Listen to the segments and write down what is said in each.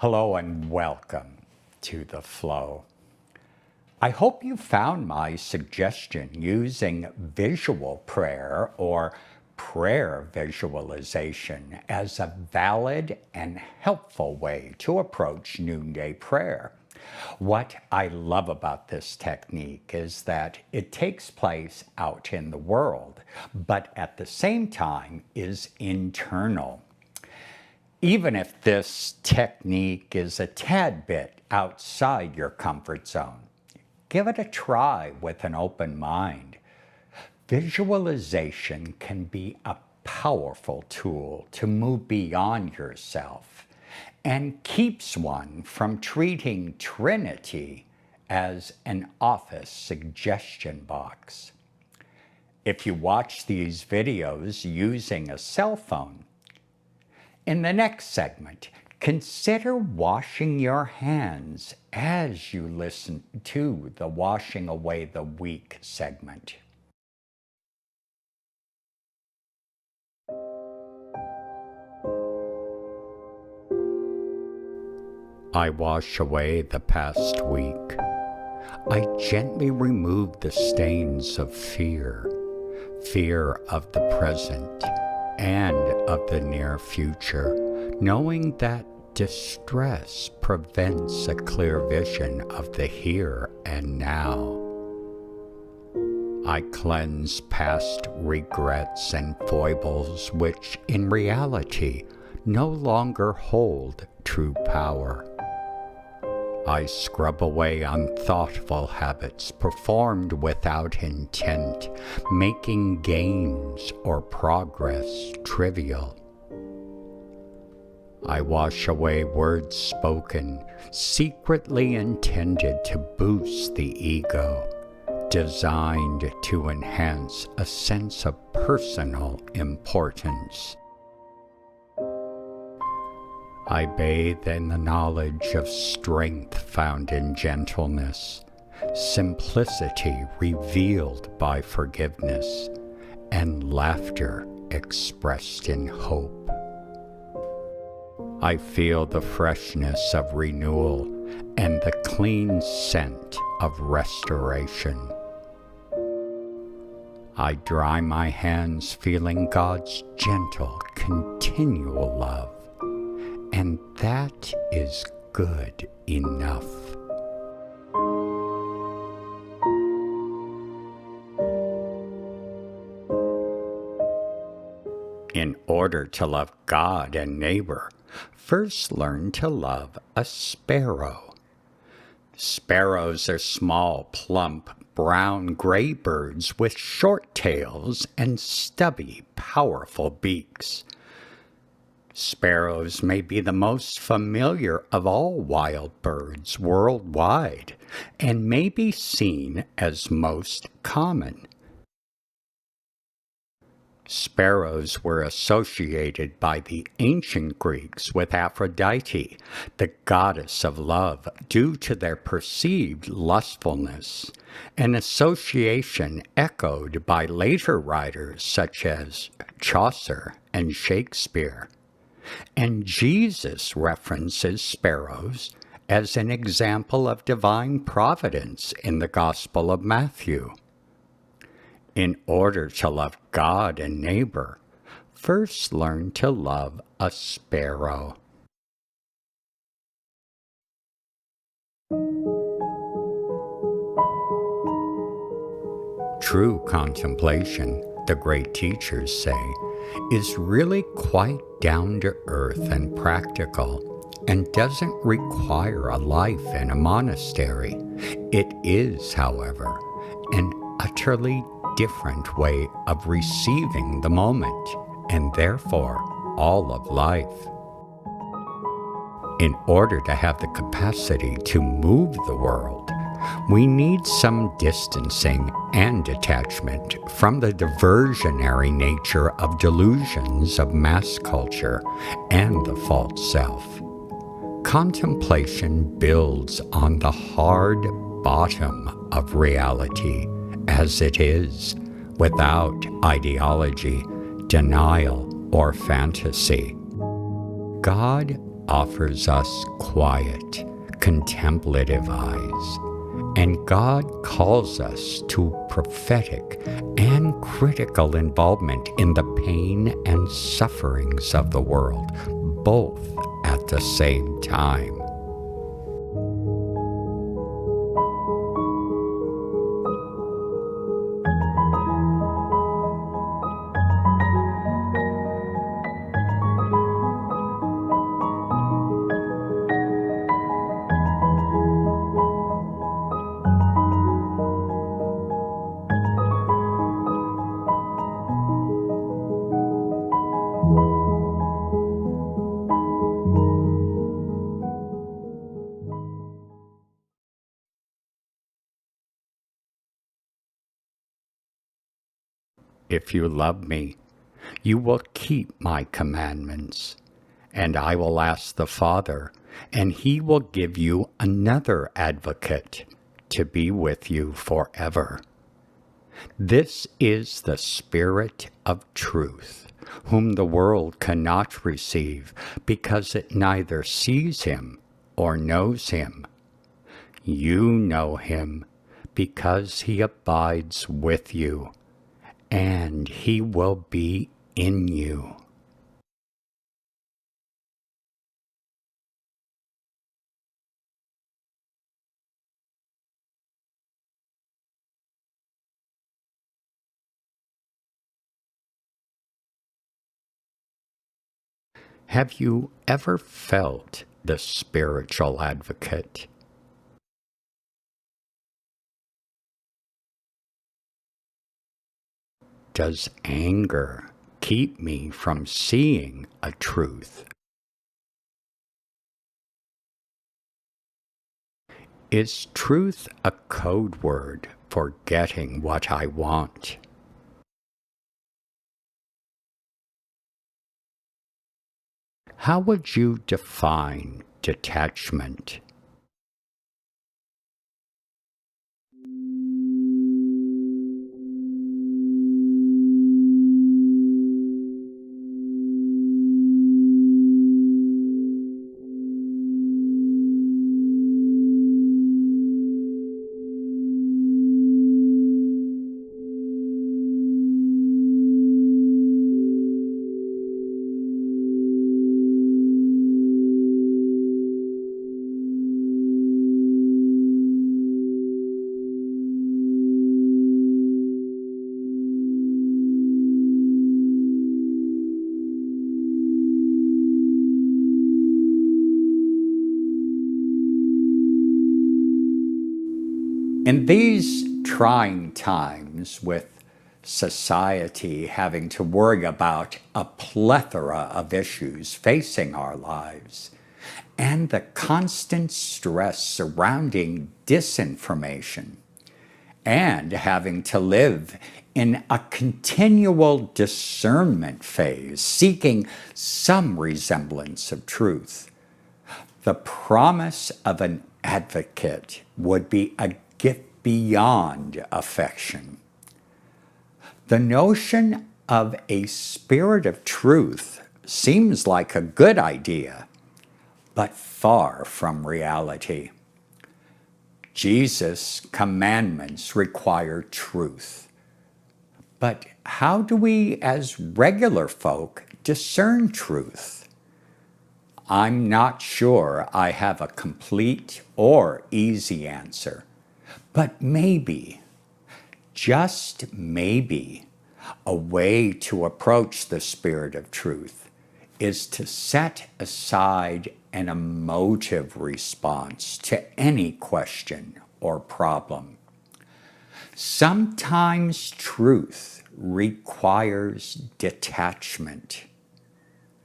Hello and welcome to The Flow. I hope you found my suggestion using visual prayer or prayer visualization as a valid and helpful way to approach noonday prayer. What I love about this technique is that it takes place out in the world, but at the same time is internal. Even if this technique is a tad bit outside your comfort zone, give it a try with an open mind. Visualization can be a powerful tool to move beyond yourself and keeps one from treating Trinity as an office suggestion box. If you watch these videos using a cell phone, in the next segment, consider washing your hands as you listen to the Washing Away the Week segment. I wash away the past week. I gently remove the stains of fear of the present and of the near future, knowing that distress prevents a clear vision of the here and now. I cleanse past regrets and foibles which in reality no longer hold true power. I scrub away unthoughtful habits performed without intent, making gains or progress trivial. I wash away words spoken, secretly intended to boost the ego, designed to enhance a sense of personal importance. I bathe in the knowledge of strength found in gentleness, simplicity revealed by forgiveness, and laughter expressed in hope. I feel the freshness of renewal and the clean scent of restoration. I dry my hands feeling God's gentle, continual love. And that is good enough. In order to love God and neighbor, first learn to love a sparrow. Sparrows are small, plump, brown-gray birds with short tails and stubby, powerful beaks. Sparrows may be the most familiar of all wild birds worldwide and may be seen as most common. Sparrows were associated by the ancient Greeks with Aphrodite, the goddess of love, due to their perceived lustfulness, an association echoed by later writers such as Chaucer and Shakespeare. And Jesus references sparrows as an example of divine providence in the Gospel of Matthew. In order to love God and neighbor, first learn to love a sparrow. True contemplation, the great teachers say, is really quite down to earth and practical and doesn't require a life in a monastery. It is, however, an utterly different way of receiving the moment and therefore all of life. In order to have the capacity to move the world, we need some distancing and detachment from the diversionary nature of delusions of mass culture and the false self. Contemplation builds on the hard bottom of reality as it is, without ideology, denial, or fantasy. God offers us quiet, contemplative eyes, and God calls us to prophetic and critical involvement in the pain and sufferings of the world, both at the same time. If you love me, you will keep my commandments, and I will ask the Father, and he will give you another advocate to be with you forever. This is the Spirit of truth, whom the world cannot receive, because it neither sees him or knows him. You know him, because he abides with you, and he will be in you. Have you ever felt the spiritual advocate? Does anger keep me from seeing a truth? Is truth a code word for getting what I want? How would you define detachment? In these trying times, with society having to worry about a plethora of issues facing our lives, and the constant stress surrounding disinformation, and having to live in a continual discernment phase, seeking some resemblance of truth, the promise of an advocate would be a gift beyond affection. The notion of a spirit of truth seems like a good idea, but far from reality. Jesus' commandments require truth. But how do we, as regular folk, discern truth? I'm not sure I have a complete or easy answer, but maybe, just maybe, a way to approach the spirit of truth is to set aside an emotive response to any question or problem. Sometimes truth requires detachment.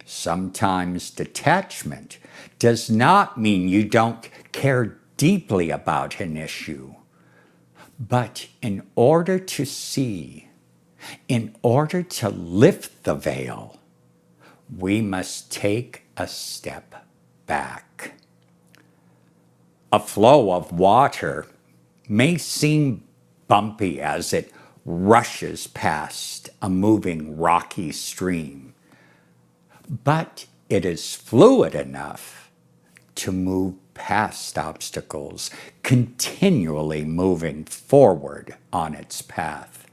Sometimes detachment does not mean you don't care deeply about an issue. But in order to see, in order to lift the veil, we must take a step back. A flow of water may seem bumpy as it rushes past a moving rocky stream, but It is fluid enough to move past obstacles, continually moving forward on its path.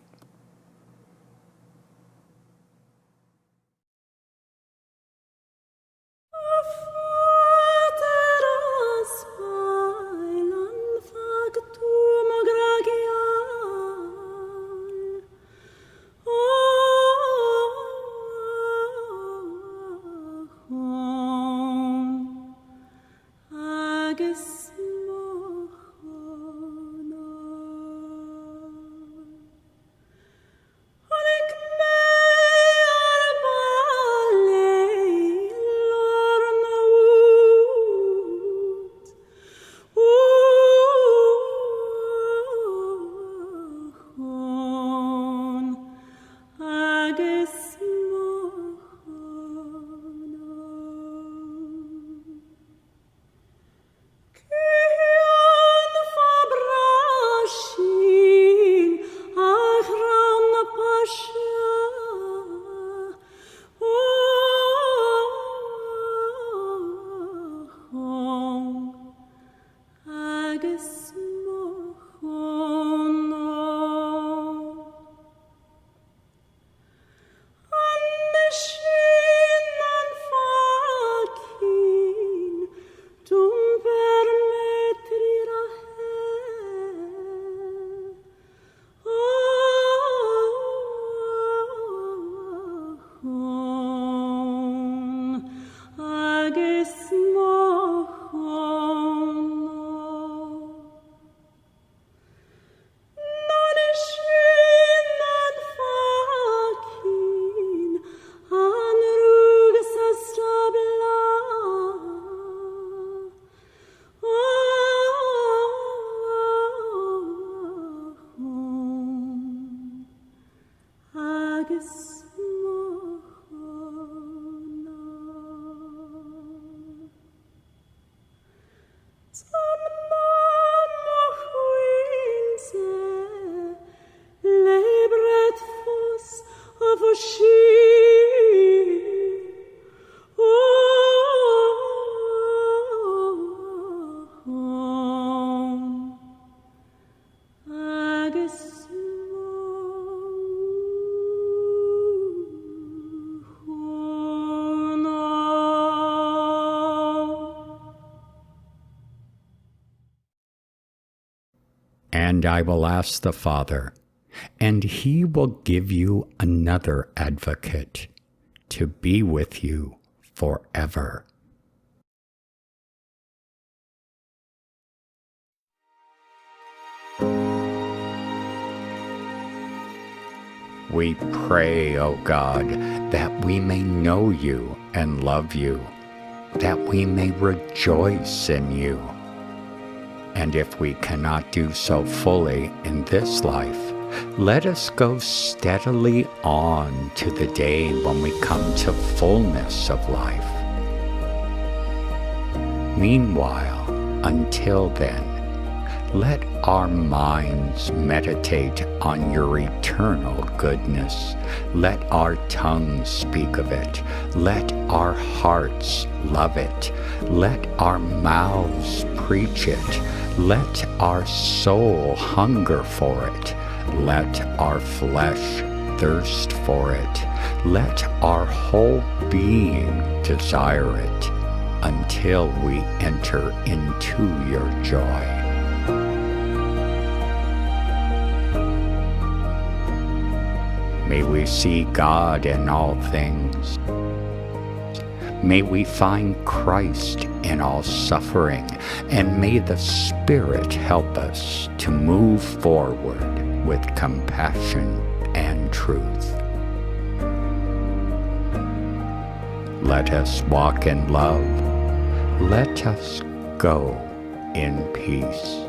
And I will ask the Father, and he will give you another advocate to be with you forever. We pray, O God, that we may know you and love you, that we may rejoice in you. And if we cannot do so fully in this life, let us go steadily on to the day when we come to fullness of life. Meanwhile, until then, let our minds meditate on your eternal goodness. Let our tongues speak of it. Let our hearts love it. Let our mouths preach it. Let our soul hunger for it. Let our flesh thirst for it. Let our whole being desire it until we enter into your joy. May we see God in all things. May we find Christ in all suffering, and may the Spirit help us to move forward with compassion and truth. Let us walk in love. Let us go in peace.